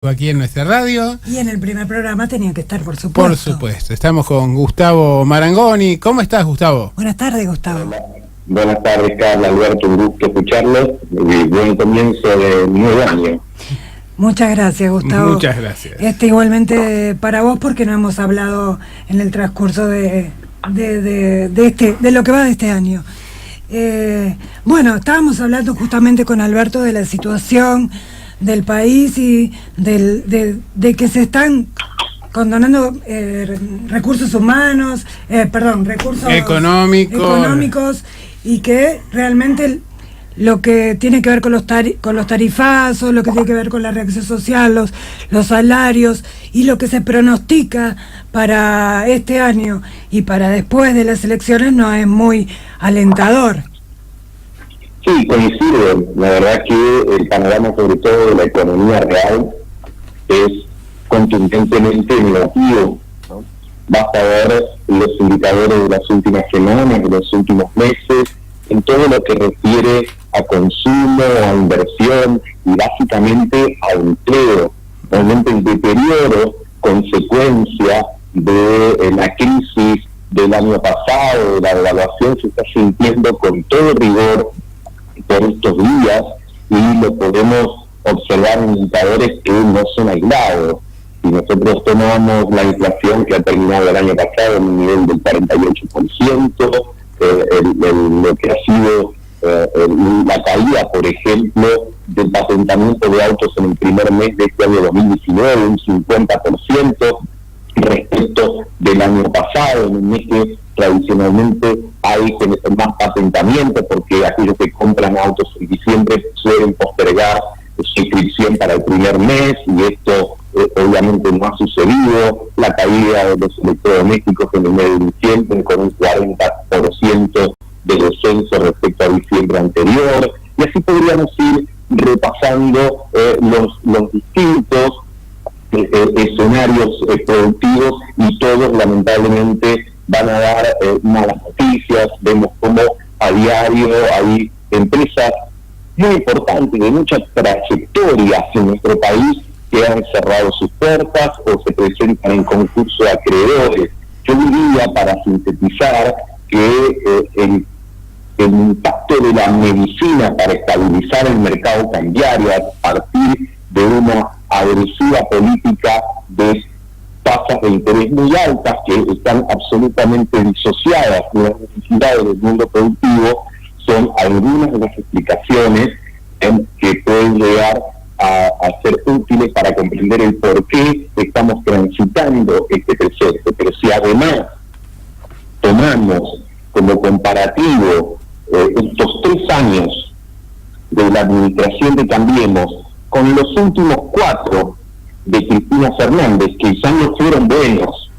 Aquí en nuestra radio. Y en el primer programa tenía que estar, por supuesto. Por supuesto. Estamos con Gustavo Marangoni. ¿Cómo estás, Gustavo? Buenas tardes, Gustavo. Hola. Buenas tardes, Carla, Alberto, un gusto escucharlos. Buen comienzo de nuevo año. Muchas gracias, Gustavo. Muchas gracias. Igualmente para vos, porque no hemos hablado en el transcurso de lo que va de este año. Bueno, estábamos hablando justamente con Alberto de la situación del país y de que se están condonando recursos humanos, recursos económicos, y que realmente lo que tiene que ver con los tarifazos, lo que tiene que ver con la reacción social, los salarios y lo que se pronostica para este año y para después de las elecciones no es muy alentador. Sí, coincido. La verdad que el panorama, sobre todo de la economía real, es contundentemente negativo, ¿no? Basta ver los indicadores de las últimas semanas, de los últimos meses, en todo lo que refiere a consumo, a inversión y básicamente a empleo. Realmente el deterioro, consecuencia de la crisis del año pasado, de la devaluación, se está sintiendo con todo rigor por estos días, y lo podemos observar en indicadores que no son aislados. Si nosotros tomamos la inflación que ha terminado el año pasado en un nivel del 48%, lo que ha sido la caída, por ejemplo, del patentamiento de autos en el primer mes de este año 2019, un 50% respecto del año pasado, en un mes que tradicionalmente hay más patentamiento, porque aquellos que compran autos en diciembre suelen postergar su inscripción para el primer mes, y esto obviamente no ha sucedido. La caída de los electrodomésticos en el mes de diciembre con un 40% de descenso respecto a diciembre anterior, y así podríamos ir repasando los distintos escenarios productivos, y todos lamentablemente van a dar malas noticias. Vemos cómo a diario hay empresas muy importantes de mucha trayectoria en nuestro país que han cerrado sus puertas o se presentan en concurso de acreedores. Yo diría, para sintetizar, que el impacto de la medicina para estabilizar el mercado cambiario a partir de una agresiva política de tasas de interés muy altas que están absolutamente disociadas de las necesidades del mundo productivo, son algunas de las explicaciones que pueden llegar a ser útiles para comprender el por qué estamos transitando este proceso. Pero si además tomamos como comparativo estos 3 años de la administración de Cambiemos con los últimos 4 de Cristina Fernández, que ya no fueron buenos,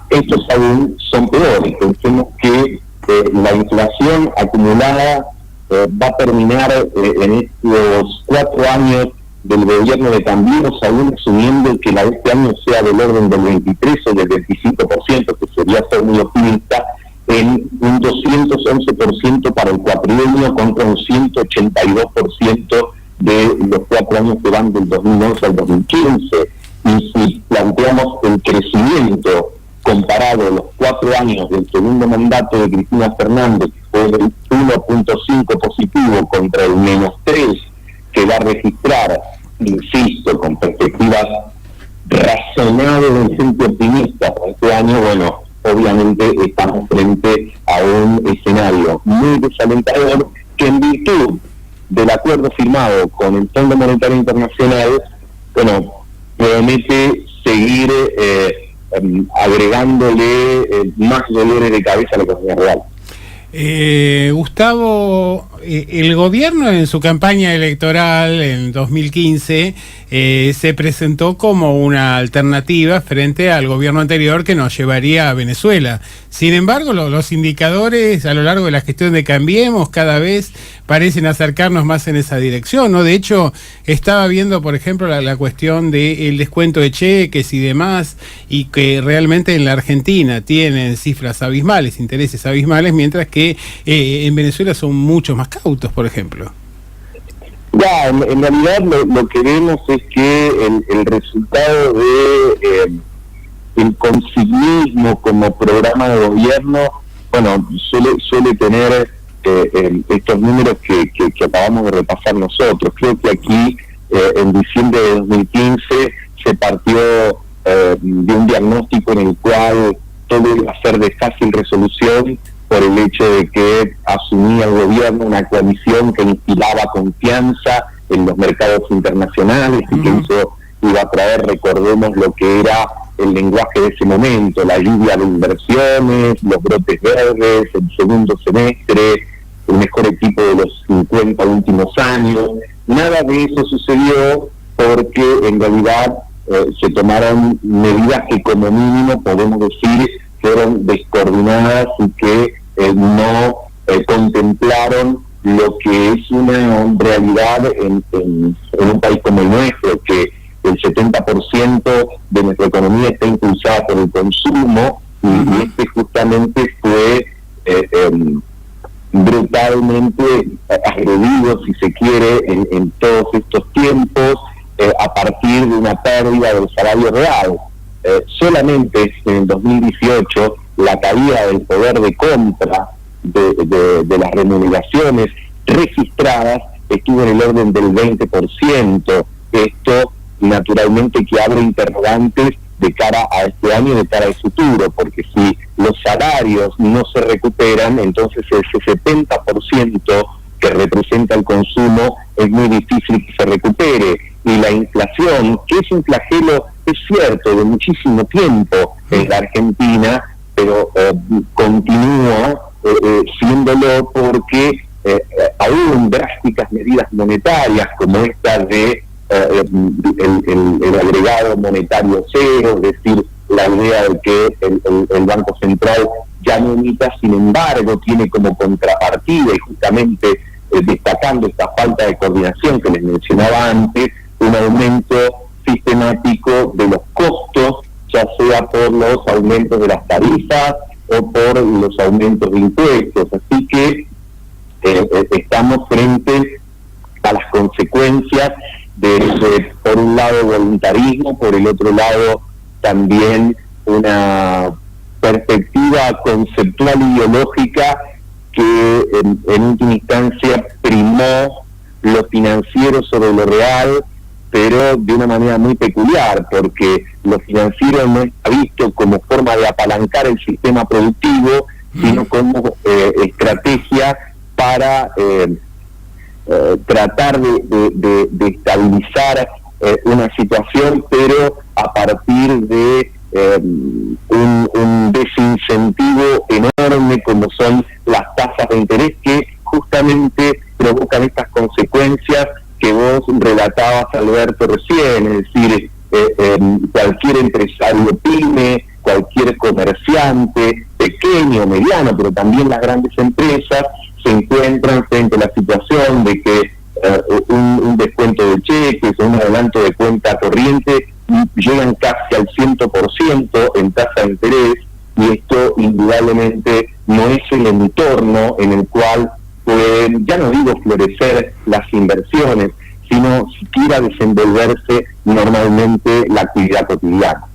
estos aún son peores. Pensemos que la inflación acumulada va a terminar en estos 4 años del gobierno de Cambiemos, aún asumiendo que la de este año sea del orden del 23 o del 25%, que sería ser muy optimista, en un 211% para el cuatrienio contra un 182% de los 4 años que van del 2011 al 2015. Y si planteamos el crecimiento comparado a los 4 años del segundo mandato de Cristina Fernández, que fue del 1.5 positivo contra el -3 que va a registrar, insisto, con perspectivas razonablemente optimistas para este año, bueno, obviamente estamos frente a un escenario muy desalentador que, en virtud del acuerdo firmado con el Fondo Monetario Internacional, bueno, promete seguir agregándole más dolores de cabeza a la economía real. Gustavo, el gobierno en su campaña electoral en 2015 se presentó como una alternativa frente al gobierno anterior que nos llevaría a Venezuela. Sin embargo, los indicadores a lo largo de la gestión de Cambiemos cada vez parecen acercarnos más en esa dirección, ¿no? De hecho, estaba viendo, por ejemplo, la cuestión del descuento de cheques y demás, y que realmente en la Argentina tienen cifras abismales, intereses abismales, mientras que en Venezuela son mucho más cautos, por ejemplo. Ya, en realidad lo que vemos es que el resultado de el consignismo como programa de gobierno, bueno, suele tener estos números que acabamos de repasar nosotros. Creo que aquí, en diciembre de 2015, se partió de un diagnóstico en el cual todo iba a ser de fácil resolución por el hecho de que asumía el gobierno una coalición que inspiraba confianza en los mercados internacionales y que eso iba a traer, recordemos lo que era el lenguaje de ese momento, la lluvia de inversiones, los brotes verdes, el segundo semestre, el mejor equipo de los 50 últimos años. Nada de eso sucedió porque en realidad se tomaron medidas que como mínimo podemos decir fueron descoordinadas y que no contemplaron lo que es una realidad en un país como el nuestro, que el 70% de nuestra economía está impulsada por el consumo, y este justamente fue brutalmente agredido, si se quiere, en todos estos tiempos, a partir de una pérdida del salario real. Solamente en el 2018 la caída del poder de compra de las remuneraciones registradas estuvo en el orden del 20%. Esto naturalmente que abre interrogantes de cara a este año y de cara al futuro, porque si los salarios no se recuperan, entonces ese 70% que representa el consumo es muy difícil que se recupere. Y la inflación, que es un flagelo, es cierto, de muchísimo tiempo en la Argentina, pero continúa siéndolo porque aún drásticas medidas monetarias como esta de el agregado monetario cero, es decir, la idea de que el Banco Central ya no emita, sin embargo, tiene como contrapartida, y justamente destacando esta falta de coordinación que les mencionaba antes, un aumento sistemático de los costos, ya sea por los aumentos de las tarifas o por los aumentos de impuestos. Así que estamos frente a las consecuencias de, por un lado, voluntarismo, por el otro lado, también una perspectiva conceptual ideológica que en última instancia primó lo financiero sobre lo real, pero de una manera muy peculiar, porque lo financiero no está visto como forma de apalancar el sistema productivo, sino como estrategia para tratar de estabilizar una situación, pero a partir de un desincentivo enorme como son las tasas de interés, que justamente provocan estas consecuencias que vos relatabas, Alberto, recién, es decir, cualquier empresario pyme, cualquier comerciante, pequeño, mediano, pero también las grandes empresas, se encuentran frente a la situación de que un descuento de cheques o un adelanto de cuenta corriente llegan casi al 100% en tasa de interés, y esto indudablemente no es el entorno en el cual pueden, ya no digo florecer las inversiones, sino siquiera desenvolverse normalmente la actividad cotidiana.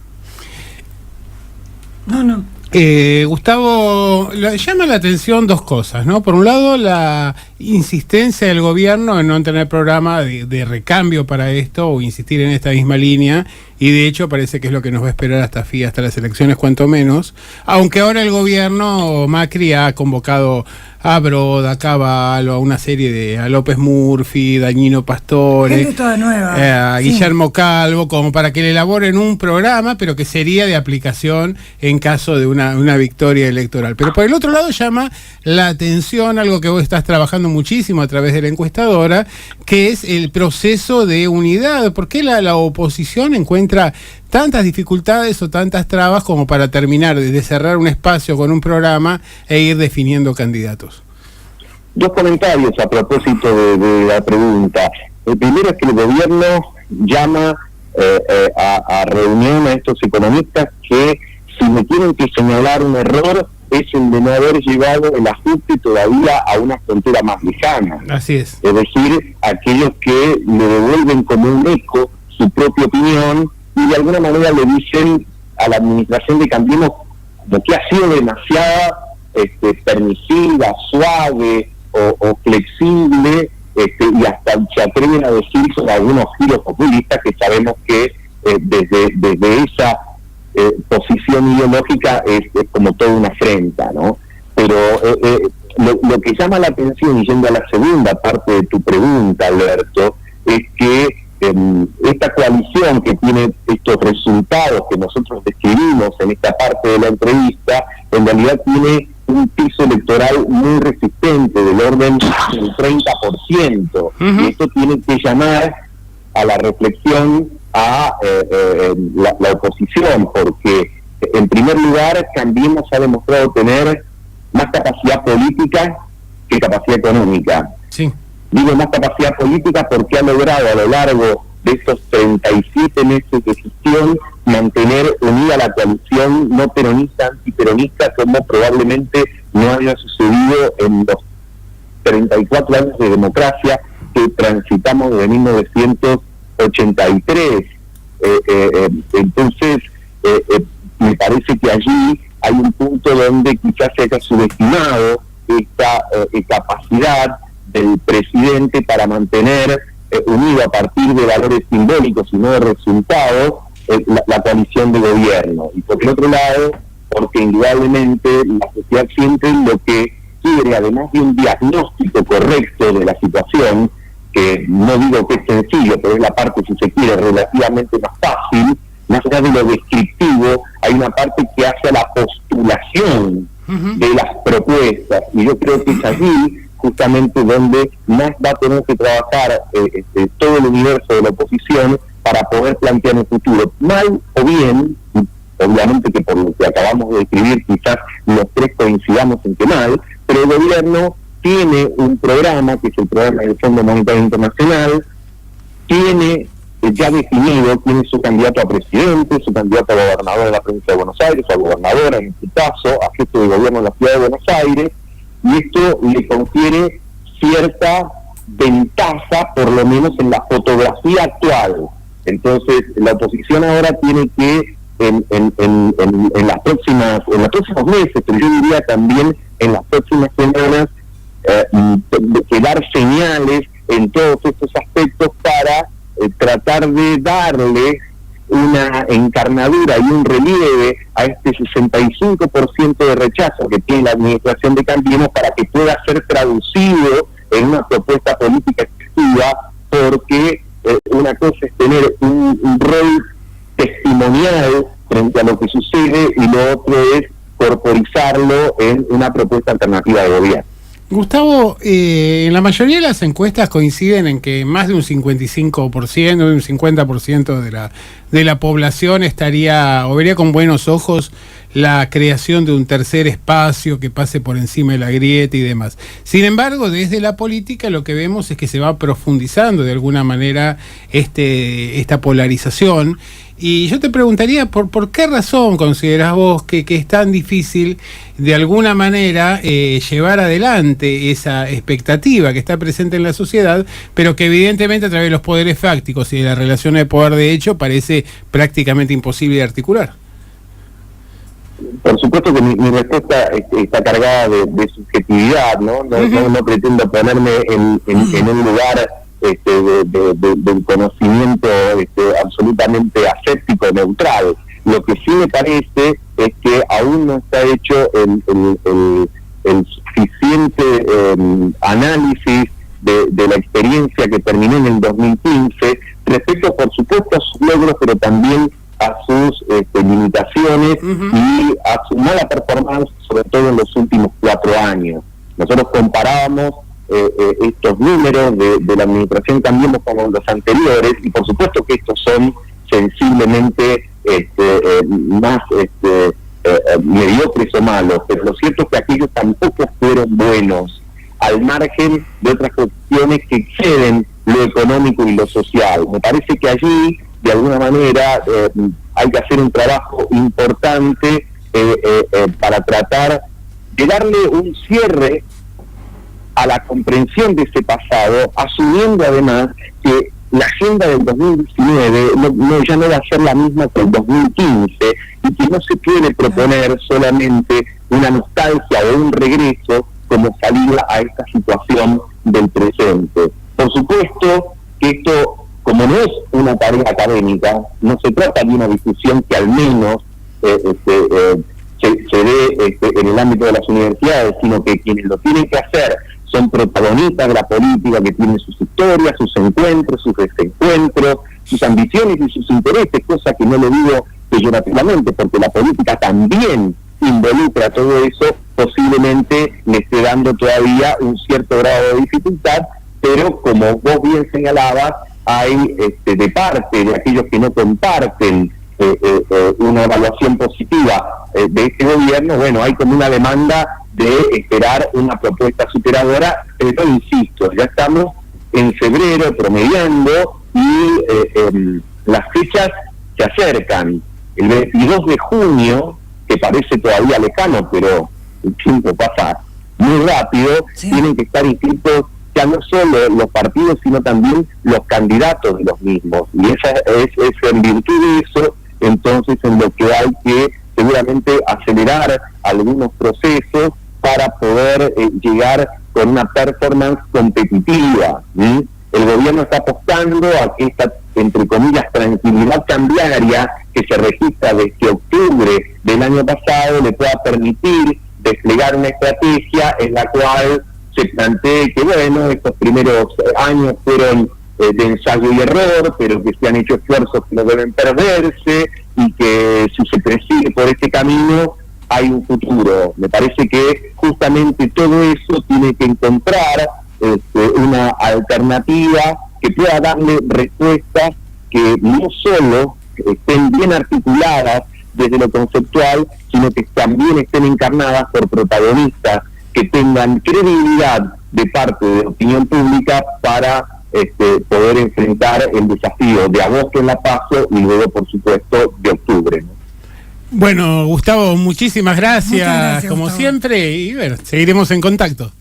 Gustavo, llama la atención dos cosas, ¿no? Por un lado, la insistencia del gobierno en no tener programa de recambio para esto, o insistir en esta misma línea, y de hecho parece que es lo que nos va a esperar hasta las elecciones, cuanto menos, aunque ahora el gobierno Macri ha convocado a Broda, a Cavallo, a una serie a López Murphy, Dañino Pastore, toda nueva. a Guillermo Calvo, como para que le elaboren un programa, pero que sería de aplicación en caso de una victoria electoral. Pero por el otro lado llama la atención algo que vos estás trabajando muchísimo a través de la encuestadora, que es el proceso de unidad. ¿Por qué la oposición encuentra tantas dificultades o tantas trabas como para terminar de cerrar un espacio con un programa e ir definiendo candidatos? Dos comentarios a propósito de la pregunta. El primero es que el gobierno llama a reunión a estos economistas que, si me tienen que señalar un error, es el de no haber llevado el ajuste todavía a una frontera más lejana. Así es. Es decir, aquellos que le devuelven como un eco su propia opinión y de alguna manera le dicen a la administración de Cambiemos como que ha sido demasiada permisiva, suave o flexible, y hasta se atreven a decir sobre algunos giros populistas que sabemos que desde esa posición ideológica es como toda una afrenta, ¿no? Pero lo que llama la atención, y yendo a la segunda parte de tu pregunta, Alberto, es que esta coalición que tiene estos resultados que nosotros describimos en esta parte de la entrevista, en realidad tiene un piso electoral muy resistente, del orden del 30%. Y esto tiene que llamar a la reflexión a la oposición, porque en primer lugar Cambiemos ha demostrado tener más capacidad política que capacidad económica. Sí. Digo más capacidad política porque ha logrado a lo largo de estos 37 meses de gestión mantener unida la coalición no peronista, antiperonista, como probablemente no haya sucedido en los 34 años de democracia que transitamos desde 1983. Entonces, me parece que allí hay un punto donde quizás se haya subestimado esta capacidad del presidente para mantener unido a partir de valores simbólicos y no de resultados la coalición de gobierno. Y por el otro lado, porque indudablemente la sociedad siempre lo que quiere, además de un diagnóstico correcto de la situación, que no digo que es sencillo, pero es la parte, si se quiere, relativamente más fácil, más allá de lo descriptivo, hay una parte que hace a la postulación de las propuestas, y yo creo que es allí justamente donde más va a tener que trabajar todo el universo de la oposición para poder plantear un futuro. Mal o bien, obviamente que por lo que acabamos de describir quizás los tres coincidamos en que mal, pero el gobierno tiene un programa, que es el programa del Fondo Monetario Internacional, tiene ya definido quién es su candidato a presidente, su candidato a gobernador de la provincia de Buenos Aires, o a gobernadora en este caso, a jefe de gobierno de la ciudad de Buenos Aires, y esto le confiere cierta ventaja, por lo menos en la fotografía actual. Entonces, la oposición ahora tiene que, en los próximos meses, pero yo diría también en las próximas semanas, que dar señales en todos estos aspectos para tratar de darle una encarnadura y un relieve a este 65% de rechazo que tiene la administración de Cambiemos para que pueda ser traducido en una propuesta política efectiva, porque una cosa es tener un rol testimonial frente a lo que sucede y lo otro es corporizarlo en una propuesta alternativa de gobierno. Gustavo, en la mayoría de las encuestas coinciden en que más de un 55%, de un 50% de la población estaría o vería con buenos ojos la creación de un tercer espacio que pase por encima de la grieta y demás. Sin embargo, desde la política lo que vemos es que se va profundizando de alguna manera esta polarización. Y yo te preguntaría, ¿por qué razón considerás vos que es tan difícil de alguna manera llevar adelante esa expectativa que está presente en la sociedad, pero que evidentemente a través de los poderes fácticos y de la relación de poder de hecho parece prácticamente imposible de articular? Por supuesto que mi respuesta está cargada de subjetividad, ¿no? No pretendo ponerme en un lugar del conocimiento absolutamente aséptico, neutral. Lo que sí me parece es que aún no está hecho el suficiente análisis de la experiencia que terminó en el 2015 respecto, por supuesto, a sus logros, pero también a sus limitaciones y a su mala performance, sobre todo en los últimos 4 años. Nosotros comparábamos estos números de la administración Cambiemos con los anteriores, y por supuesto que estos son sensiblemente más mediocres o malos, pero lo cierto es que aquellos tampoco fueron buenos, al margen de otras cuestiones que exceden lo económico y lo social. Me parece que allí, de alguna manera, hay que hacer un trabajo importante para tratar de darle un cierre a la comprensión de ese pasado, asumiendo además que la agenda del 2019 ya no va a ser la misma que el 2015 y que no se puede proponer solamente una nostalgia o un regreso como salida a esta situación del presente. Por supuesto que esto, como no es una tarea académica, no se trata de una discusión que al menos se dé en el ámbito de las universidades, sino que quienes lo tienen que hacer son protagonistas de la política, que tienen sus historias, sus encuentros, sus desencuentros, sus ambiciones y sus intereses, cosa que no lo digo peyorativamente, porque la política también involucra todo eso, posiblemente le esté dando todavía un cierto grado de dificultad, pero como vos bien señalabas, hay de parte de aquellos que no comparten una evaluación positiva de este gobierno, bueno, hay como una demanda de esperar una propuesta superadora, pero insisto, ya estamos en febrero promediando y las fechas se acercan. El 22 de junio, que parece todavía lejano, pero el tiempo pasa muy rápido, sí, tienen que estar inscritos ya no solo los partidos, sino también los candidatos de los mismos. Y esa es en virtud de eso, entonces, en lo que hay que seguramente acelerar algunos procesos para poder llegar con una performance competitiva. El gobierno está apostando a que esta, entre comillas, tranquilidad cambiaria que se registra desde octubre del año pasado le pueda permitir desplegar una estrategia en la cual se plantee que, bueno, estos primeros años fueron de ensayo y error, pero que se han hecho esfuerzos que no deben perderse y que si se persigue por este camino hay un futuro. Me parece que justamente todo eso tiene que encontrar una alternativa que pueda darle respuestas que no solo estén bien articuladas desde lo conceptual, sino que también estén encarnadas por protagonistas que tengan credibilidad de parte de la opinión pública para poder enfrentar el desafío de agosto en La Paso y luego, por supuesto, de octubre, ¿no? Bueno, Gustavo, muchísimas gracias como Gustavo, siempre, y bueno, seguiremos en contacto.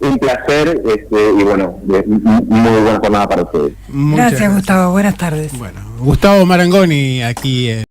Un placer, y bueno, muy buena jornada para ustedes. Gracias, Gustavo, buenas tardes. Bueno, Gustavo Marangoni aquí